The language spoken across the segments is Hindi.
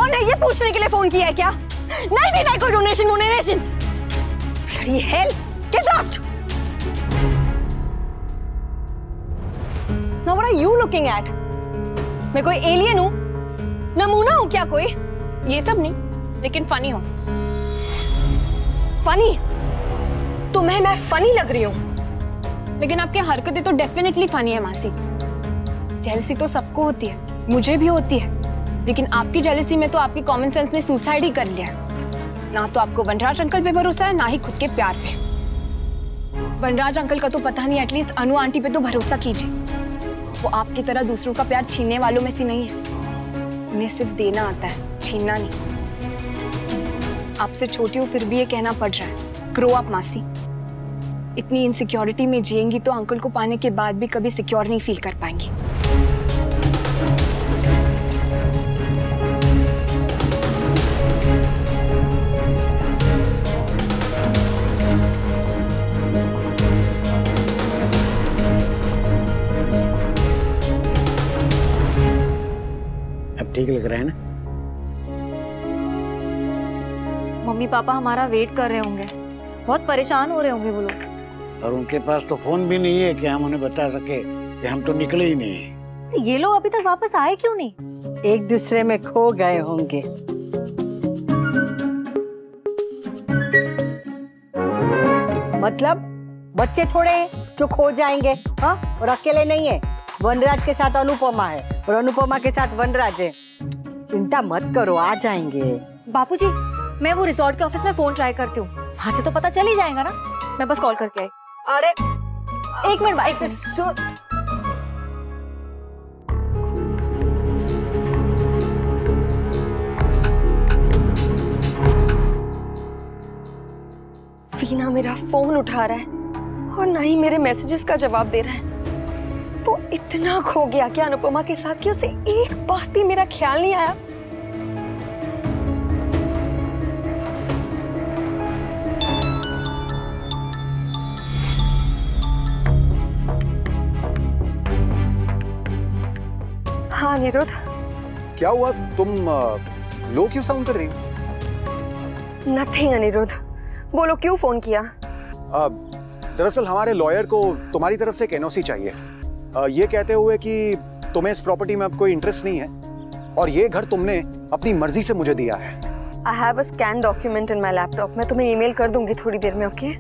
कौन है ये पूछने के लिए फोन किया है क्या? नहीं देना है कोई donation. Bloody hell! Get lost! Now what are you looking at? मैं कोई एलियन हूँ? नमूना हूँ क्या कोई? ये सब नहीं, लेकिन फनी हो। फनी? तुम्हें मैं फनी लग रही हूँ? लेकिन आपकी हरकतें तो डेफिनेटली फनी है मासी। जेलसी तो सबको होती है, मुझे भी होती है, लेकिन आपकी जेलसी में तो आपकी कॉमन सेंस ने सुसाइड ही कर लिया है। ना तो आपको वनराज अंकल पे भरोसा है, ना ही खुद के प्यार पे। वनराज अंकल का तो पता नहीं, एटलीस्ट अनु आंटी पे तो भरोसा कीजिए। वो आपकी तरह दूसरों का प्यार छीनने वालों में से नहीं है। उन्हें सिर्फ देना आता है, छीनना नहीं। आपसे छोटी हूँ फिर भी ये कहना पड़ रहा है, ग्रो अप मासी। इतनी इनसिक्योरिटी में जिएंगी तो अंकल को पाने के बाद भी कभी सिक्योर नहीं फील कर पाएंगी। अब ठीक लग रहा है ना? मम्मी पापा हमारा वेट कर रहे होंगे, बहुत परेशान हो रहे होंगे वो लोग। और उनके पास तो फोन भी नहीं है कि हम उन्हें बता सके कि हम तो निकले ही नहीं। ये लोग अभी तक वापस आए क्यों नहीं? एक दूसरे में खो गए होंगे। मतलब बच्चे थोड़े हैं जो खो जाएंगे, हाँ? और अकेले नहीं है, वनराज के साथ अनुपमा है और अनुपमा के साथ वनराज है। चिंता मत करो, आ जाएंगे। बापूजी, मैं वो रिजॉर्ट के ऑफिस में फोन ट्राई करती हूँ, वहाँ से तो पता चल ही जाएगा ना। मैं बस कॉल करके आई। अरे एक मिनट भाई। वीना मेरा फोन उठा रहा है और ना ही मेरे मैसेजेस का जवाब दे रहा है। वो इतना खो गया क्या अनुपमा के साथ कि उसे एक बात भी मेरा ख्याल नहीं आया। हाँ निरुद्ध, क्या हुआ? तुम लो क्यों साउंड कर रही हो? नथिंग अनिरुद्ध, बोलो क्यों फोन किया? दरअसल हमारे लॉयर को तुम्हारी तरफ से एक एनओसी चाहिए, ये कहते हुए कि तुम्हें इस प्रॉपर्टी में अब कोई इंटरेस्ट नहीं है और ये घर तुमने अपनी मर्जी से मुझे दिया है। I have a scanned document in my laptop. मैं तुम्हें ईमेल कर दूंगी थोड़ी देर में, ओके?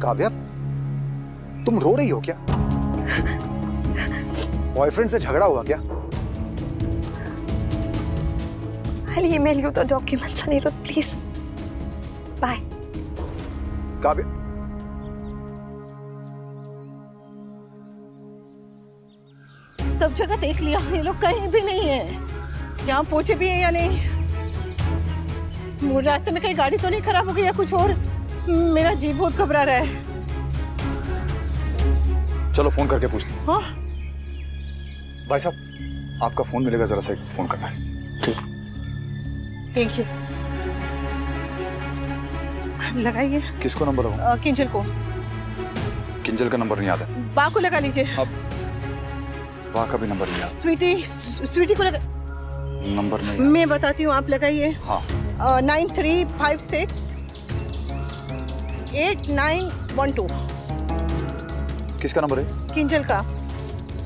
काव्या, तुम रो रही हो क्या? बॉयफ्रेंड से झगड़ा हुआ क्या? I'll email you the documents, Anirudh, please. Bye. Kavya, सब जगह देख लिया, ये लोग कहीं भी नहीं है। यहाँ पहुंचे भी है या नहीं? रास्ते में कहीं गाड़ी तो नहीं खराब हो गई या कुछ और? मेरा जी बहुत घबरा रहा है। चलो फोन करके पूछ लो। हाँ? भाई साहब, आपका फोन मिलेगा, जरा सा फोन करना है। ठीक, थैंक यू। लगाइए। किसको नंबर हो? किंजल को। किंजल का नंबर नहीं याद है? बा को लगा लीजिए। अब बा का भी नंबर नहीं याद। स्वीटी को लगा। नंबर नहीं। मैं बताती हूँ, आप लगाइए। हाँ। 9356 8912। किसका नंबर है? किंजल का।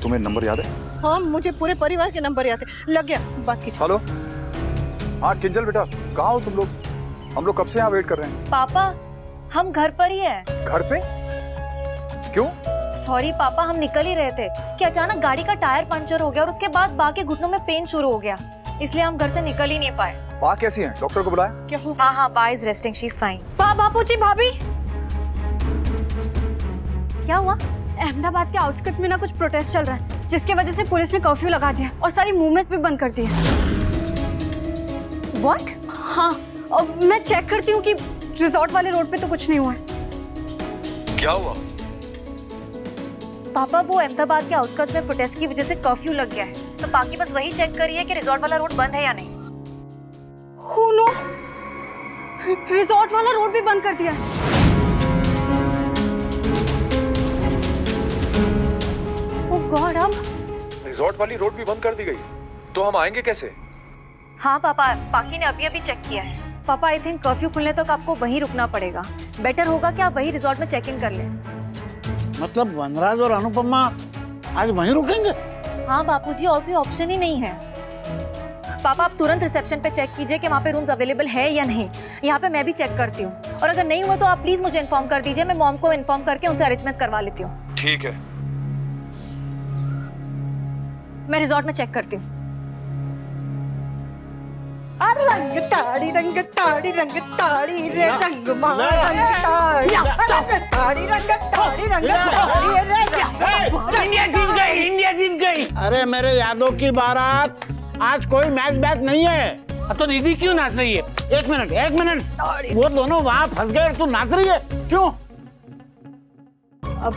तुम्हें नंबर याद है? हाँ, मुझे पूरे परिवार के नंबर याद है। लग गया, बात कीजिए। हेलो, हाँ किंजल बेटा, कहाँ हो तुम लोग? हम लोग कब से यहाँ वेट कर रहे हैं। पापा, हम घर पर ही हैं। घर पे? क्यों? सॉरी पापा, हम निकल ही रहे थे कि अचानक गाड़ी का टायर पंचर हो गया और उसके बाद बा के घुटनों में पेन शुरू हो गया, इसलिए हम घर से निकल ही नहीं पाए। बा कैसी है? डॉक्टर को बुलाया? क्या हुआ? हाँ हाँ, Ba is resting, she is fine. बापूजी, भाभी, क्या हुआ? अहमदाबाद के आउटस्कर्ट में ना कुछ प्रोटेस्ट चल रहा है, जिसकी वजह से पुलिस ने कर्फ्यू लगा दिया और सारी मूवमेंट्स भी बंद कर दी है। व्हाट? हाँ, और मैं चेक करती हूँ कि रिजॉर्ट वाले रोड पे तो कुछ नहीं हुआ है। क्या हुआ? पापा, वो अहमदाबाद के आउटस्कर्ट्स में प्रोटेस्ट की वजह से कर्फ्यू लग गया है, तो बाकी बस वही चेक करिए कि रिजॉर्ट वाला रोड बंद है या नहीं। Oh no! रिजॉर्ट वाला रोड भी बंद कर दिया है। ओह गॉड, अब रिजॉर्ट वाली रोड भी बंद कर दी गई, तो हम आएंगे कैसे? हाँ पापा, पाखी ने अभी अभी चेक किया है। पापा आई थिंक कर्फ्यू खुलने तक आपको वहीं रुकना पड़ेगा। बेटर होगा कि आप वहीं रिजॉर्ट में चेक इन कर लें। मतलब वनराज और अनुपमा आज वहीं रुकेंगे? हाँ बापूजी, और कोई ऑप्शन ही नहीं है। पापा आप तुरंत रिसेप्शन पे चेक कीजिए कि वहाँ पे रूम्स अवेलेबल है या नहीं। यहाँ पे मैं भी चेक करती हूँ, और अगर नहीं हुआ तो आप प्लीज मुझे इन्फॉर्म कर दीजिए। मैं मॉम को इन्फॉर्म करके उनसे अरेंजमेंट करवा लेती हूँ। ठीक है। मैं रिजॉर्ट में चेक करती हूँ। रंग ताड़ी रे रंग ताड़ी इंडिया जीत गई। अरे मेरे यादों की बारात, आज कोई मैच नहीं है। तो दीदी क्यों नाच रही है? एक मिनट, वो दोनों वहाँ फंस गए और तू नाच रही है क्यों? अब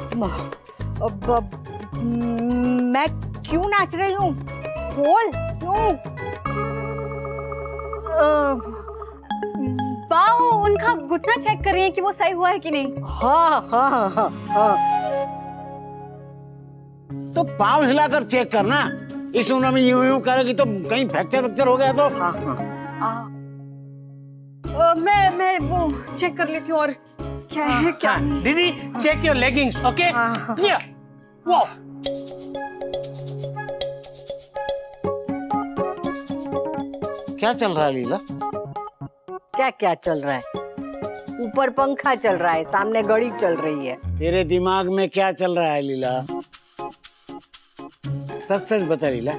मैं क्यों नाच रही हूँ? बोल क्यों? बाऊ उनका घुटना चेक कर रही है कि वो सही हुआ है कि नहीं। हाँ। तो पाँव हिलाकर चेक करना। इस उम्र में यूं करेगी तो कहीं फ्रैक्चर हो गया तो। मैं वो चेक कर लेती हूँ और क्या है क्या नहीं। दीदी चेक योर लेगिंग्स, ओके? वो क्या चल रहा है लीला? क्या चल रहा है? ऊपर पंखा चल रहा है, सामने घड़ी चल रही है। तेरे दिमाग में क्या चल रहा है लीला? सच बता लीला।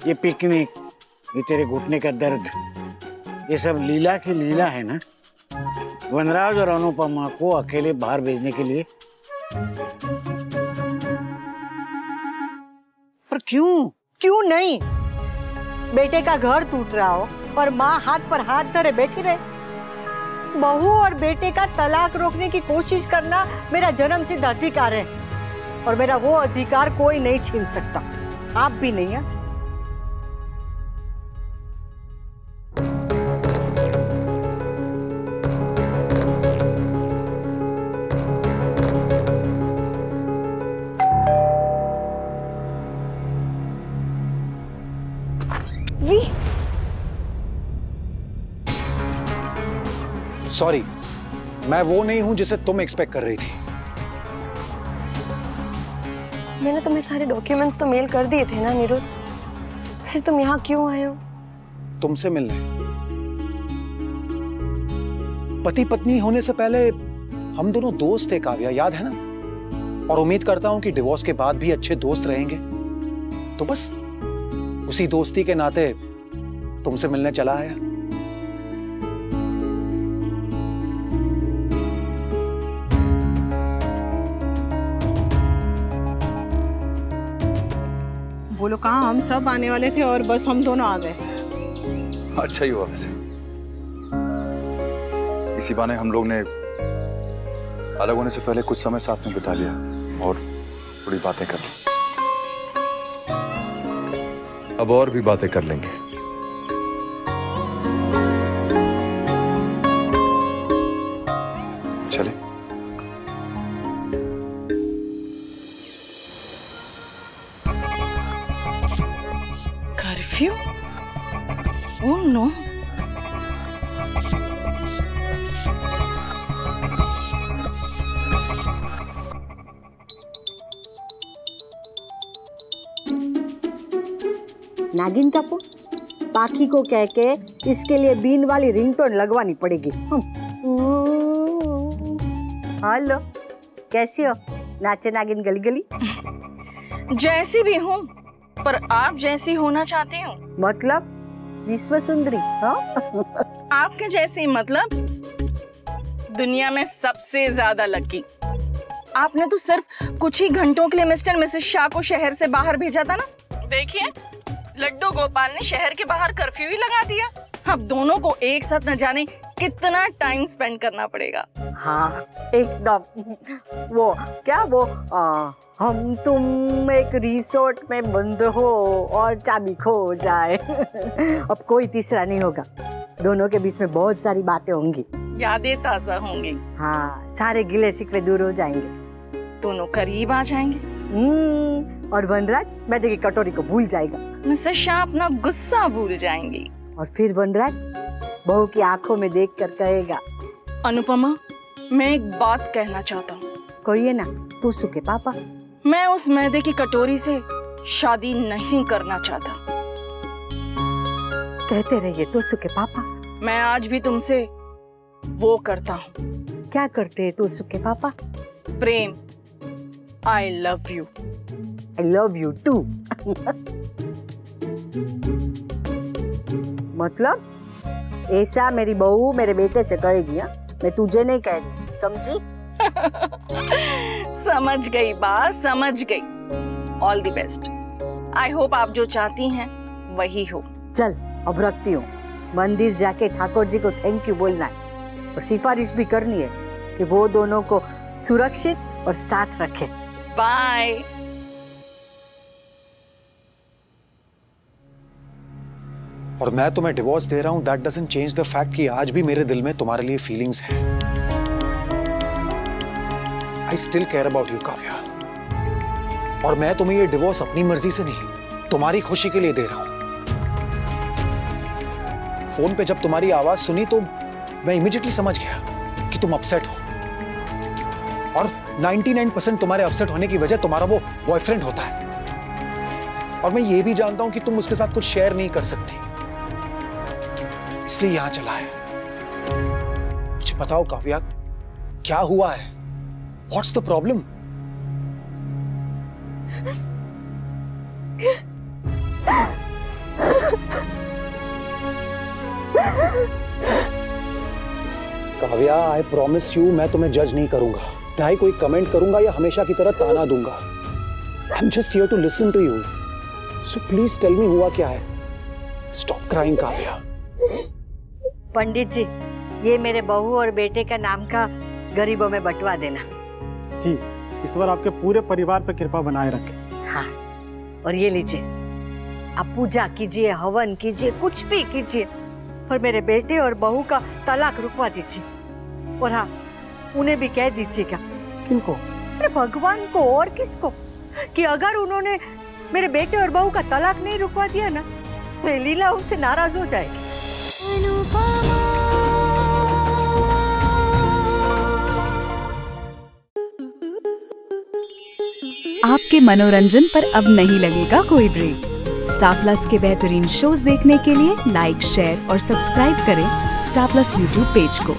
ये पिकनिक, ये तेरे घुटने का दर्द, ये सब लीला की लीला है ना? वनराज और अनुपमा को अकेले बाहर भेजने के लिए। पर क्यों नहीं? बेटे का घर टूट रहा हो और माँ हाथ पर हाथ धरे बैठी रहे। बहू और बेटे का तलाक रोकने की कोशिश करना मेरा जन्मसिद्ध अधिकार है, और मेरा वो अधिकार कोई नहीं छीन सकता, आप भी नहीं है। सॉरी, मैं वो नहीं हूं जिसे तुम एक्सपेक्ट कर रही थी। मैंने तुम्हें सारे डॉक्यूमेंट्स तो मेल कर दिए थे ना निरुद्ध, फिर तुम यहाँ क्यों आए हो? तुमसे मिलने। पति पत्नी होने से पहले हम दोनों दोस्त थे काव्या, याद है ना? और उम्मीद करता हूं कि डिवोर्स के बाद भी अच्छे दोस्त रहेंगे। तो बस उसी दोस्ती के नाते तुमसे मिलने चला आया। बोलो कहाँ, हम सब आने वाले थे और बस हम दोनों आ गए। अच्छा ही हुआ वैसे, इसी बहाने हम लोग ने अलग होने से पहले कुछ समय साथ में बिता लिया और थोड़ी बातें कर ली। अब और भी बातें कर लेंगे। चले। Curfew? Oh no. Naagin Toppu, पाखी को कह के इसके लिए बीन वाली रिंगटोन लगवानी पड़ेगी। हेलो, कैसी हो? नाचे नागिन गली गली। जैसी भी हूँ, पर आप जैसी होना चाहती हूँ। मतलब विश्व सुंदरी? हाँ? आपके जैसी मतलब दुनिया में सबसे ज्यादा लकी। आपने तो सिर्फ कुछ ही घंटों के लिए मिस्टर मिसेस शाह को शहर से बाहर भेजा था ना। देखिए, लड्डू गोपाल ने शहर के बाहर कर्फ्यू ही लगा दिया। अब दोनों को एक साथ न जाने कितना टाइम स्पेंड करना पड़ेगा। हाँ एकदम। वो क्या वो हम तुम एक रिसोर्ट में बंद हो और चाबी खो जाए। अब कोई तीसरा नहीं होगा, दोनों के बीच में बहुत सारी बातें होंगी, यादें ताजा होंगी। हाँ, सारे गिले शिकवे दूर हो जाएंगे, दोनों करीब आ जाएंगे। और वनराज मैदे की कटोरी को भूल जाएगा। मिसेस शाह अपना गुस्सा भूल जाएंगी। और फिर वनराज बहू की आंखों में देखकर कहेगा, अनुपमा, मैं एक बात कहना चाहता हूँ। कोई है ना, तू सुके पापा। मैं उस मैदे की कटोरी से शादी नहीं करना चाहता। कहते रहिए तो सुके पापा। मैं आज भी तुमसे वो करता हूँ। क्या करते हैं तो सुके पापा? प्रेम। I love you. I love you too. मतलब ऐसा मेरी बहू मेरे बेटे से कहेगी? मैं तुझे नहीं कह रही, समझी? समझ गई बात, समझ गई। All the best. I hope आप जो चाहती हैं वही हो। चल अब रखती हूँ। मंदिर जाके ठाकुर जी को थैंक यू बोलना है और सिफारिश भी करनी है कि वो दोनों को सुरक्षित और साथ रखे। बाय। और मैं तुम्हें डिवोर्स दे रहा हूं, that doesn't change the fact कि आज भी मेरे दिल में तुम्हारे लिए फीलिंग्स हैं। I still care about you Kavya. और मैं तुम्हें ये डिवोर्स अपनी मर्जी से नहीं, तुम्हारी खुशी के लिए दे रहा हूं। फोन पे जब तुम्हारी आवाज सुनी तो मैं इमीडिएटली समझ गया कि तुम अपसेट हो। और 99% तुम्हारे अपसेट होने की वजह तुम्हारा वो बॉयफ्रेंड होता है। और मैं ये भी जानता हूं कि तुम उसके साथ कुछ शेयर नहीं कर सकती, इसलिए यहां चला है। मुझे बताओ काव्या, क्या हुआ है? What's the problem? Kavya, I promise you, मैं तुम्हें जज नहीं करूंगा, ना ही कोई कमेंट करूंगा या हमेशा की तरह ताना दूंगा। I am just here to listen to you, so please tell me हुआ क्या है। Stop crying Kavya. पंडित जी, ये मेरे बहू और बेटे का नाम का गरीबों में बंटवा देना। जी, ईश्वर आपके पूरे परिवार पर कृपा बनाए रखे। हाँ, और ये लीजिए, आप पूजा कीजिए, हवन कीजिए, कुछ भी कीजिए, पर मेरे बेटे और बहू का तलाक रुकवा दीजिए। और हाँ, उन्हें भी कह दीजिएगा। किनको? अरे भगवान को और किसको, कि अगर उन्होंने मेरे बेटे और बहू का तलाक नहीं रुकवा दिया ना, तो ये लीला उनसे नाराज हो जाएगी। आपके मनोरंजन पर अब नहीं लगेगा कोई ब्रेक। स्टार प्लस के बेहतरीन शोज देखने के लिए लाइक, शेयर और सब्सक्राइब करें स्टार प्लस यूट्यूब पेज को।